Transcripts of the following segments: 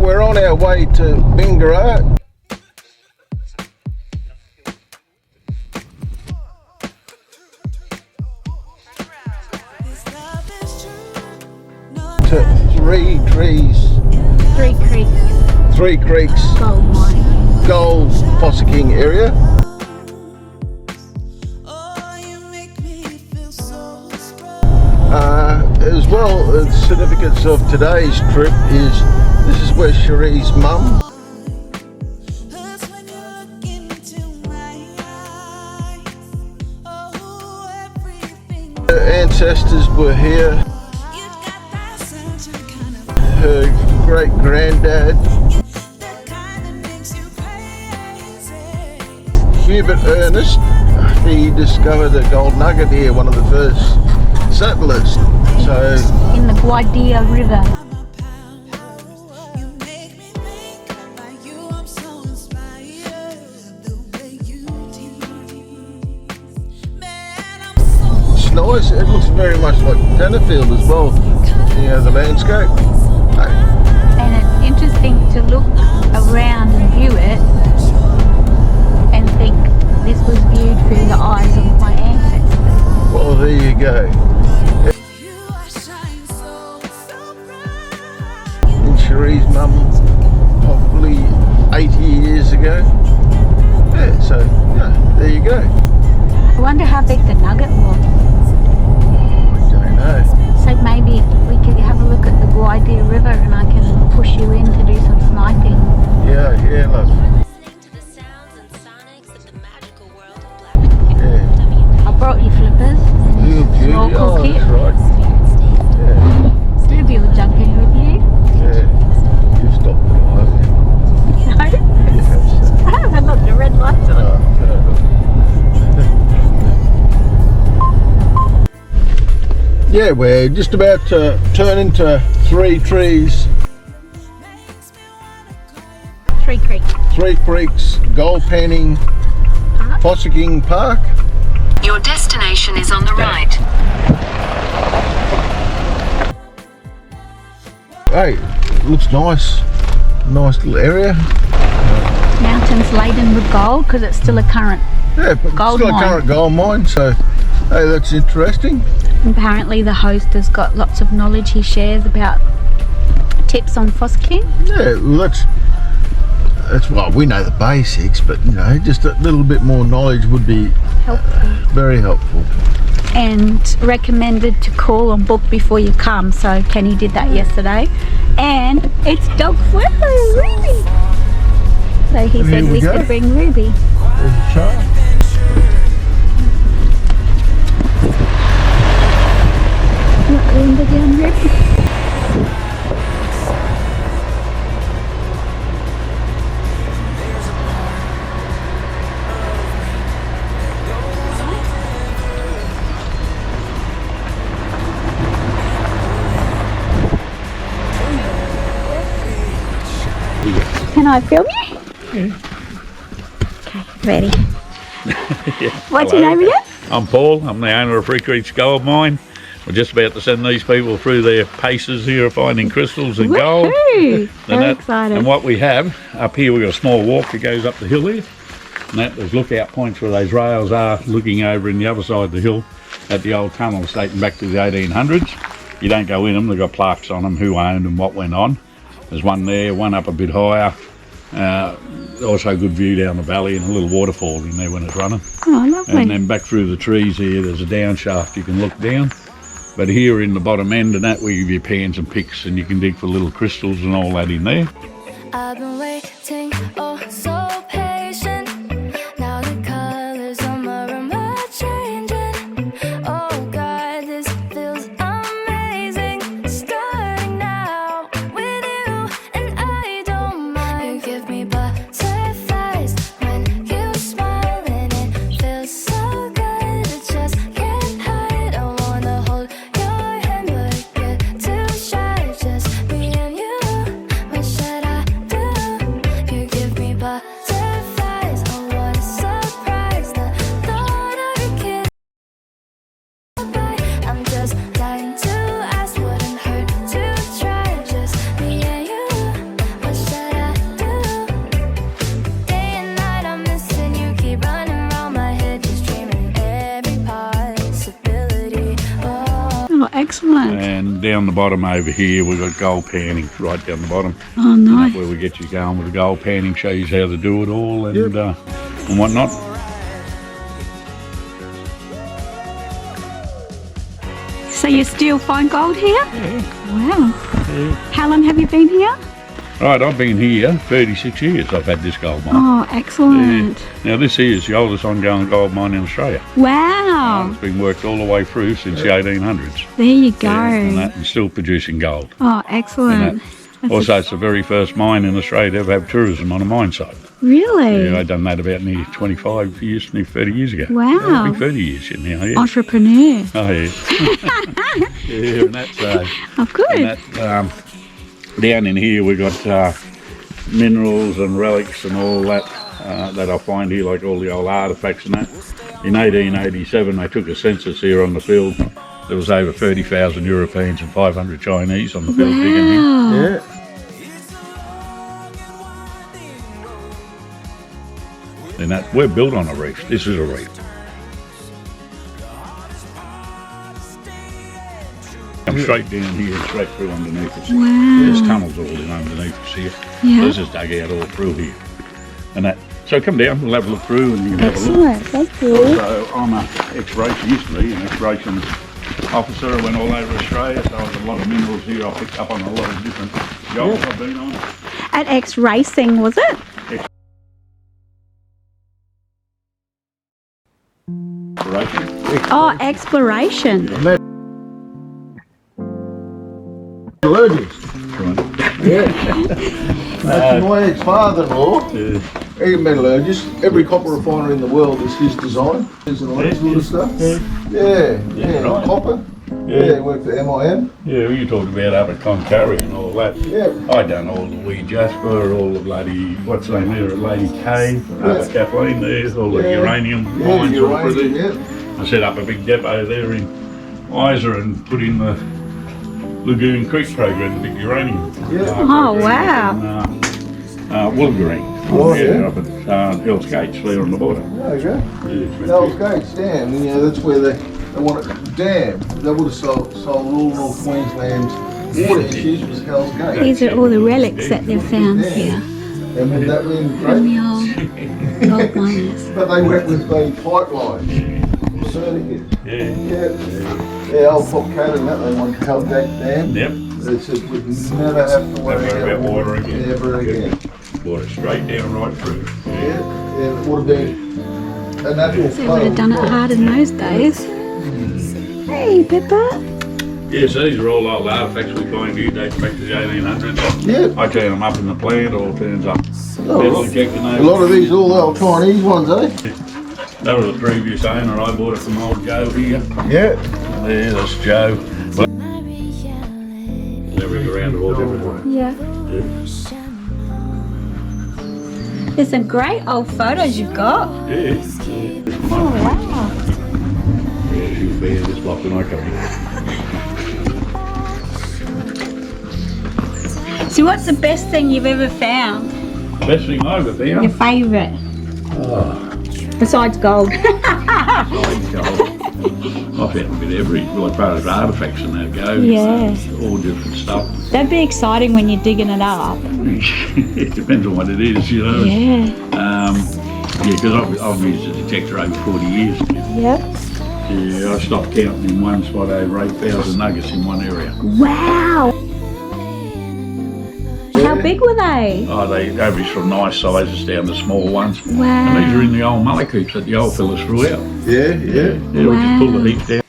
we're on our way to Bingarra. To Three Creeks Gold mine. gold fossicking area. As well, the significance of today's trip is this is where Cherie's mum her ancestors were here. Her great granddad Hubert Ernest, he discovered a gold nugget here, one of the first settlers. So in the Guadia River. it's nice. It looks very much like Tenterfield as well. You know, the landscape. And it's interesting to look around and view it and think this was viewed through the eyes of my ancestors. Well, there you go. And Cherie's mum, probably 80 years ago. Yeah, so yeah, there you go. I wonder how big the nugget was. I don't know. So maybe we could have a look at the Guadia River and I can push you in to do some sniping. Yeah, love. I brought you flippers and snorkel kit. That's right. Yeah, Ruby will jump in with you. yeah. You stopped it all, haven't you? No, Yes. I haven't looked at red lights on. Yeah, we're just about to turn into Three Creeks gold panning fossicking park. Your destination is on the right. Hey, it looks nice. Nice little area. Mountains laden with gold because it's still a current. Yeah, but Gold it's still mine. a current gold mine, so hey, that's interesting. Apparently the host has got lots of knowledge he shares about tips on fossicking. Yeah, well, that's well, we know the basics, but you know, just a little bit more knowledge would be Helpful. very helpful. And recommended to call and book before you come. So Kenny did that yesterday. And it's dog friendly, Ruby. So he And said here we we go. could bring Ruby. There's a chart. Not going to down, Ruby. Can I film you? Yeah. Okay, ready. Yeah. What's your name again? I'm Paul. I'm the owner of Three Creeks Gold Mine. We're just about to send these people through their paces here of finding crystals and gold. Woohoo! Very that, excited. And what we have up here, we've got a small walk that goes up the hill here. And there's lookout points where those rails are looking over in the other side of the hill at the old tunnels dating back to the 1800s. You don't go in them, they've got plaques on them, who owned and what went on. There's one there, one up a bit higher. Also a good view down the valley and a little waterfall in there when it's running. Oh, lovely. And then back through the trees here, there's a down shaft you can look down. But here in the bottom end and that, we give you pans and picks and you can dig for little crystals and all that in there. I've been waiting, oh so patient. Now the colors on my room are changing. Oh God, this feels amazing. Starting now with you, and I don't mind. You give me butterflies when you smile, and it feels so good. It just can't hide. I wanna hold your hand, but get too shy. Just me and you. What should I do? excellent. And down the bottom over here, we've got gold panning right down the bottom. Oh, And nice. that's where we get you going with the gold panning, show you how to do it all and whatnot. So you still find gold here? Yeah. Wow. How long have you been here? Right, I've been here 36 years. I've had this gold mine. Oh, excellent. Now this is the oldest ongoing gold mine in Australia. Wow. It's been worked all the way through since the 1800s. There you go. And still producing gold. Oh, excellent. Also, it's the very first mine in Australia to ever have tourism on a mine site. Really? Yeah, I done that about nearly 25 years, nearly 30 years ago. Wow. Yeah, been 30 years now, yeah. Entrepreneur. Oh, yeah. Yeah, and that's... Oh, good. and that, down in here we've got minerals and relics and all that that I find here, like all the old artefacts and that. In 1887 they took a census here on the field. There was over 30,000 Europeans and 500 Chinese on the field digging here. Wow. Yeah. And that, we're built on a reef. This is a reef. Come straight down here and straight through underneath us. Wow. There's tunnels all in underneath us here. Yeah. So this is dug out all through here. And that. So come down, we'll have a look through and you can have a look. Excellent. Thank you. So I'm an exploration, used to be an exploration officer. I went all over Australia, so there's a lot of minerals here. I picked up on a lot of different jobs I've been on. At X Racing, was it? Exploration. Oh, exploration. Metallurgist. Right. That's my ex-father-in-law. Yeah. He's a metallurgist. Every copper refiner in the world is his design. There's all that sort of stuff. Yeah, right. copper. Yeah, worked for MIM. Yeah, well, you talked about up at Cloncurry and all that. Yeah. I done all the Wee Jasper, all the bloody, what's the name there, Lady K, up at Kathleen there, all the uranium mines all through there. Yeah. I set up a big depot there in Isa and put in the Lagoon Creek program, the big uranium. Yeah. Oh, wow. Wollongong. Oh, yeah. Up at Hell's Gates there on the border. There you go. Yeah, Hell's Gates Dam, you know, that's where they want it dam. They would have sold all North Queensland's water issues was Hell's Gates. These are all the relics that they've found here. And with that being From great, the old gold miners. but they went with the pipelines. Certificate. Yeah. Yeah, old Pop Cat and that, they wanted Hell's Gate Dam. Yep. They said we'd never have to worry Never about water again. Never again. Water straight down right through. Yeah, it would have been a natural They would have done it hard in those days. Hey, Pepper. Yes, these are all old artefacts we find here, dating back to the 1800s. Yeah. I turn them up in the plant, all turns up. Oh, Metal right. injector A nose. lot of these all old Chinese ones, eh? That was the previous owner. I bought it from old Joe here. Yeah. There, that's Joe. Never around the world everywhere. Yeah. There's some great old photos you've got. Yeah. Oh, wow. Yeah, she was being this block when I come in. So what's the best thing you've ever found? Best thing I ever Your found. favourite? Besides gold. Besides gold. I found a bit every, well, as far as artefacts and that go. Yeah. All different stuff. That'd be exciting when you're digging it up. It depends on what it is, you know. Yeah. Because I've used a detector over 40 years. Yep. Yeah, I stopped counting in one spot over 8,000 nuggets in one area. Wow. How big were they? Oh, they average from nice sizes down to small ones. And Wow. these are in the old mullock heaps that the old fellas threw out. Yeah. Yeah, we just pull the heaps down.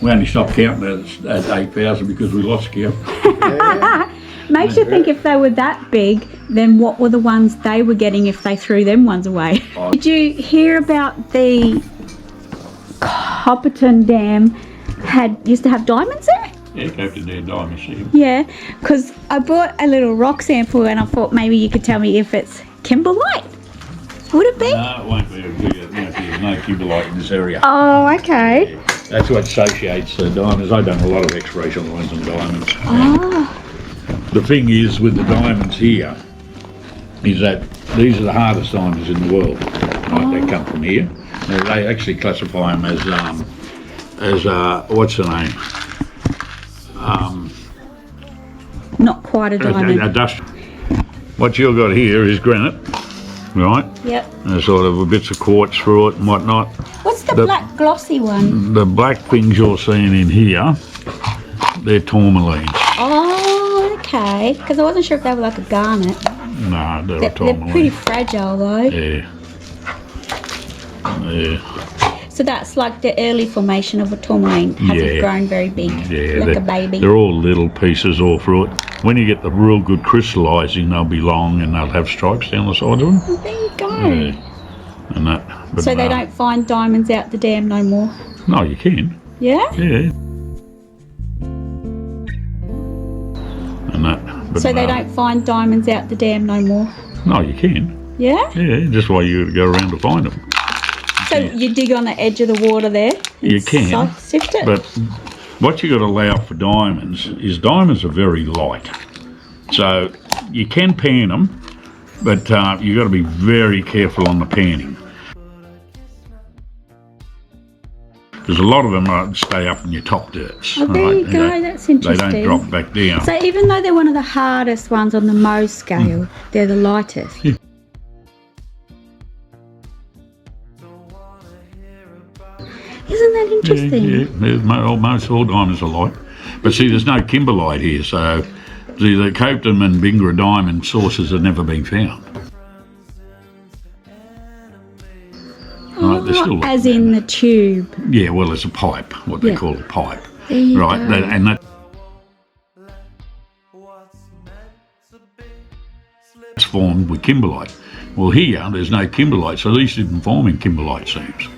We only stopped counting at 8,000 because we lost count. Makes you think if they were that big, then what were the ones they were getting if they threw them ones away? Oh. Did you hear about the Copperton Dam used to have diamonds in it? Yeah, Captain Dan Diamond, see him. Yeah, because I bought a little rock sample and I thought maybe you could tell me if it's kimberlite. Would it be? No, it won't be. There's no kimberlite in this area. Oh, okay. That's what associates the diamonds. I've done a lot of exploration lines on diamonds. Oh, The thing is with the diamonds here, is that these are the hardest diamonds in the world. Right, they come from here. They actually classify them as what's the name? Not quite a diamond. A dust. What you've got here is granite, right? Yep. And sort of bits of quartz through it and whatnot. What's the black glossy one? The black things you're seeing in here, they're tourmalines. Oh, okay. Because I wasn't sure if they were like a garnet. No, they're They're tourmaline. pretty fragile though. Yeah. Yeah. So that's like the early formation of a tourmaline. Hasn't Yeah. grown very big, Yeah, like a baby. they're all little pieces all through it. When you get the real good crystallising, they'll be long and they'll have stripes down the side of them. Oh, there you go. Yeah. And that. But So they don't find diamonds out the dam no more? No, you can. Yeah? Yeah. And that. But So they don't find diamonds out the dam no more? No, you can. Yeah? Yeah, just why you got to go around to find them. So you dig on the edge of the water there? and You can, sift it? but what you got to allow for diamonds is diamonds are very light. So you can pan them, but you got to be very careful on the panning. Because a lot of them stay up in your top dirts. Oh, there you go, that's interesting. They don't drop back down. So even though they're one of the hardest ones on the Mohs scale, they're the lightest. Yeah. Isn't that interesting? Yeah. Most all diamonds are light. But see, there's no kimberlite here, so the Copeton and Bingarra diamond sources have never been found. Right, they're still As in the tube. Yeah, well, it's a pipe, what they Yeah. call a pipe. There you Right, go. and that's formed with kimberlite. Well, here, there's no kimberlite, so these didn't form in kimberlite seams.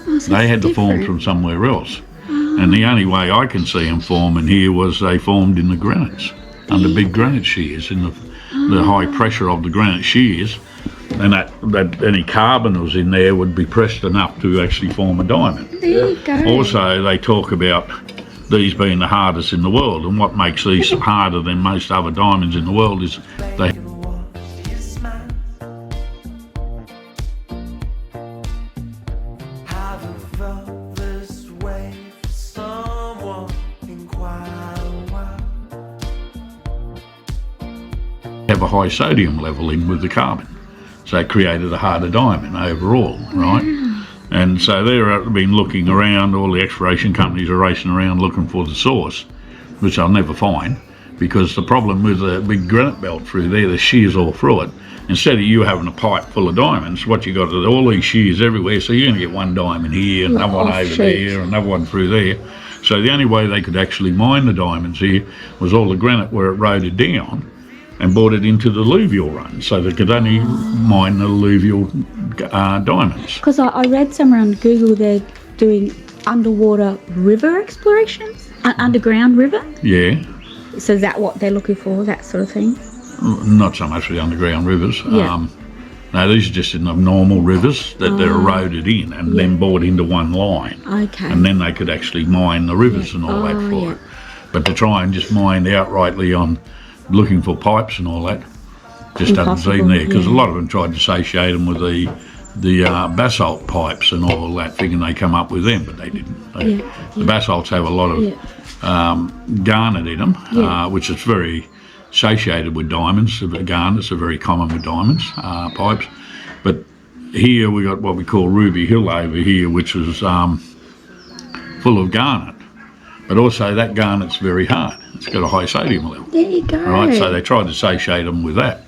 Oh, so They it's had to form different. from somewhere else. And the only way I can see them forming here was they formed in the granites, under big granite shears, in the high pressure of the granite shears. And that any carbon that was in there would be pressed enough to actually form a diamond. There you go. Also, they talk about these being the hardest in the world, and what makes these harder than most other diamonds in the world is they have a high sodium level in with the carbon. So it created a harder diamond overall, right? And so they've been looking around, all the exploration companies are racing around looking for the source, which they'll never find, because the problem with the big granite belt through there, the shears all through it. Instead of you having a pipe full of diamonds, what you got is all these shears everywhere, so you're going to get one diamond here, another one over there, another one through there. So the only way they could actually mine the diamonds here was all the granite where it eroded down and brought it into the alluvial run, so they could only mine the alluvial diamonds. Because I read somewhere on Google they're doing underwater river explorations? Underground river? Yeah, So is that what they're looking for, that sort of thing? not so much for the underground rivers. Yeah. No, these are just in the normal rivers that they're eroded in and then brought into one line. Okay. And then they could actually mine the rivers and all that for it. But to try and just mine outrightly on looking for pipes and all that, just doesn't seem there, because a lot of them tried to satiate them with the basalt pipes and all that, thinking they come up with them, but they didn't. The basalts have a lot of garnet in them, which is very satiated with diamonds. The garnets are very common with diamonds, pipes. But here we got what we call Ruby Hill over here, which is full of garnet. But also that garnet's very hard. It's got a high sodium level. There you go. Right, so they tried to satiate them with that,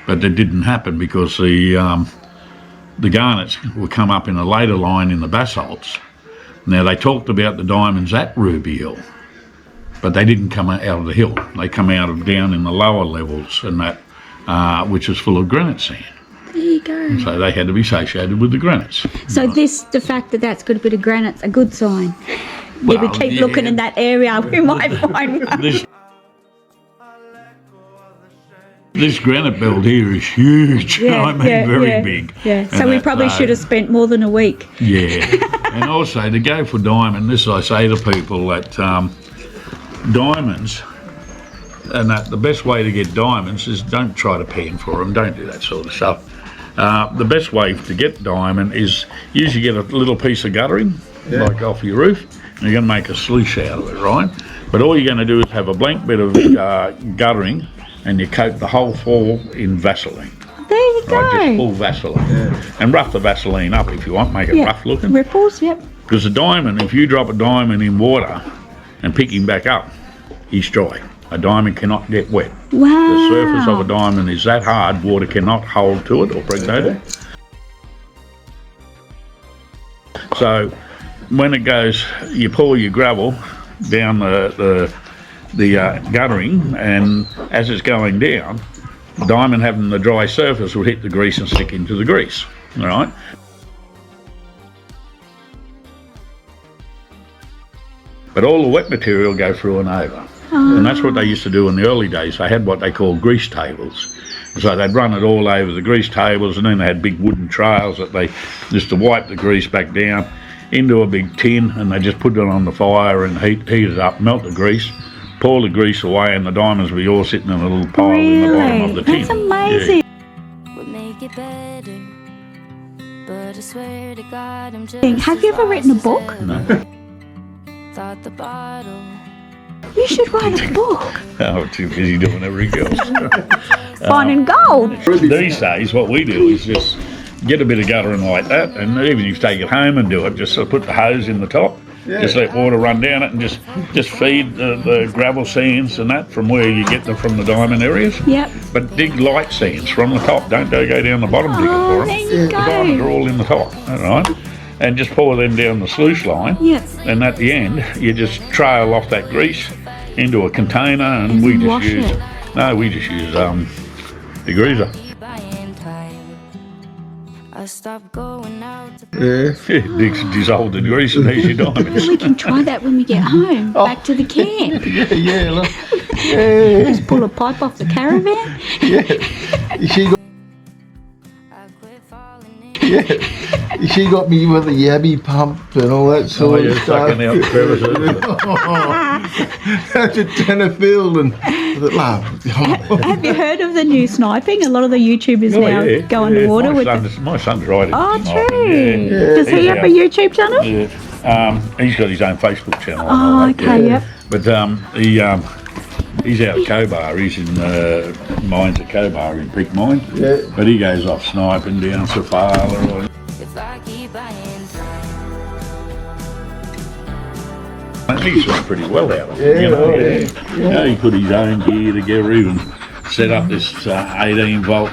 but that didn't happen because the garnets will come up in a later line in the basalts. Now they talked about the diamonds at Ruby Hill, but they didn't come out of the hill. They come out of down in the lower levels and that, which is full of granite sand. There you go. So they had to be satiated with the granites. So the fact that that's got a bit of granite's a good sign. If we Well, keep yeah. looking in that area, we might find one. This granite belt here is huge. I mean, very big. Yeah, so And we that, probably should have spent more than a week. Yeah, and also to go for diamond, this I say to people that diamonds, and that the best way to get diamonds is don't try to pan for them, don't do that sort of stuff. The best way to get diamond is usually get a little piece of guttering, like off your roof, and you're going to make a sluice out of it, right? But all you're going to do is have a blank bit of guttering, and you coat the whole fall in Vaseline. There you go. Right, just full Vaseline. And rough the Vaseline up if you want, make it rough looking. Ripples, yep. Because a diamond, if you drop a diamond in water and pick him back up, he's dry. A diamond cannot get wet. Wow. The surface of a diamond is that hard, water cannot hold to it or pregnate it. So when it goes, you pour your gravel down the guttering, and as it's going down, the diamond having the dry surface will hit the grease and stick into the grease, all right? But all the wet material go through and over. And that's what they used to do in the early days. They had what they called grease tables. So they'd run it all over the grease tables, and then they had big wooden trails that they just to wipe the grease back down into a big tin, and they just put it on the fire and heat it up, melt the grease, pour the grease away, and the diamonds will be all sitting in a little pile in the bottom of the tin. That's amazing. Would make it better, but I swear to God I'm just Have you ever written a book? No. Thought the bottle. You should write a book. Oh, too busy doing everything else. Finding gold. These days, what we do is just get a bit of guttering like that, and even if you take it home and do it, just sort of put the hose in the top, just let water run down it, and just feed the gravel sands and that from where you get them from the diamond areas. Yep. But dig light sands from the top. Don't go down the bottom digging for them. There you The diamonds are go. all in the top, all right? And just pour them down the sluice line. Yep. And at the end, you just trail off that grease into a container, and we just wash use it. degreaser. Buying time. I stopped going out to Dissolve the grease and there's your diamonds. We can try that when we get home, back to the camp. Yeah, look. Yeah, Just pull a pipe off the caravan. she got, I quit falling in. she got me with a yabby pump and all that sort of stuff. Sucking out crevices. That's a tenner field, and I thought, love. Have you heard of the new sniping? A lot of the YouTubers now go underwater with the... My son's right. Oh, sniping, true. yeah. Does he have a YouTube channel? Yeah. He's got his own Facebook channel. and Oh, all that, okay, yeah. yep. But he's out at Cobar. He's in mines at Cobar in Peak Mine. Yeah. But he goes off sniping down Safala. Or, If I keep buying time. I think he's doing pretty well out of it. Yeah, You know, well, yeah. You know, he put his own gear together, even set up this 18 volt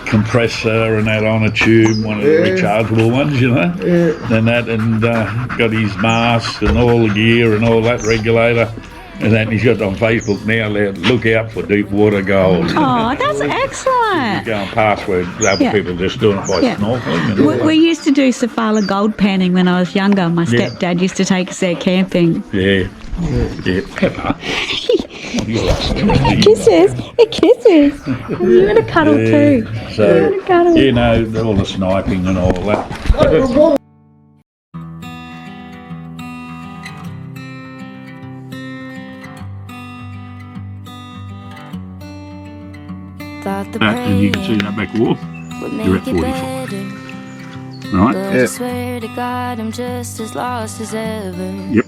compressor and that on a tube, one of the rechargeable ones, you know. And that, and got his mask and all the gear and all that regulator. And then he's got on Facebook now, look out for deep water gold. Oh, that's excellent. Going past where other people just doing it by snorkeling. And all We that. used to do Safala gold panning when I was younger. My stepdad used to take us there camping. Yeah. Pepper. Kisses. It kisses. You're going to cuddle too. So, You're going to cuddle. you know, all the sniping and all that. Thought the And you can see that back wall. would You're at make it 45. better, Right? but I swear to God I'm just as lost as ever. Yep.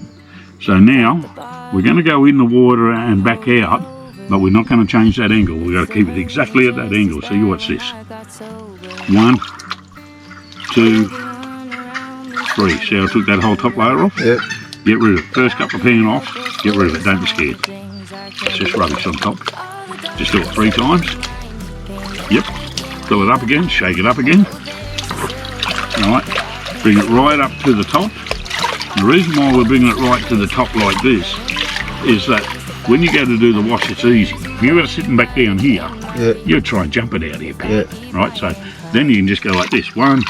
So now we're going to go in the water and back out, but we're not going to change that angle. We've got to keep it exactly at that angle. So you watch this. I got sober. 1, 2, 3. See how I took that whole top layer off? Yeah. Get rid of it. First couple of pan off. Get rid of it. Don't be scared. It's just rubbish on top. Just do it 3 times. Yep. Fill it up again. Shake it up again. Alright. Bring it right up to the top. The reason why we're bringing it right to the top like this is that when you go to do the wash, it's easy. If you were sitting back down here, you'd try and jump it out of your pan. Right? So then you can just go like this. 1,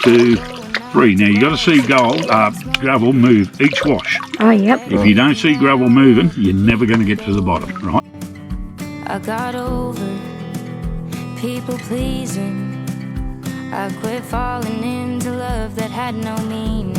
2, 3. Now you got to see gravel move each wash. Oh, yep. If you don't see gravel moving, you're never going to get to the bottom, right? I got over people pleasing. I quit falling into love that had no meaning.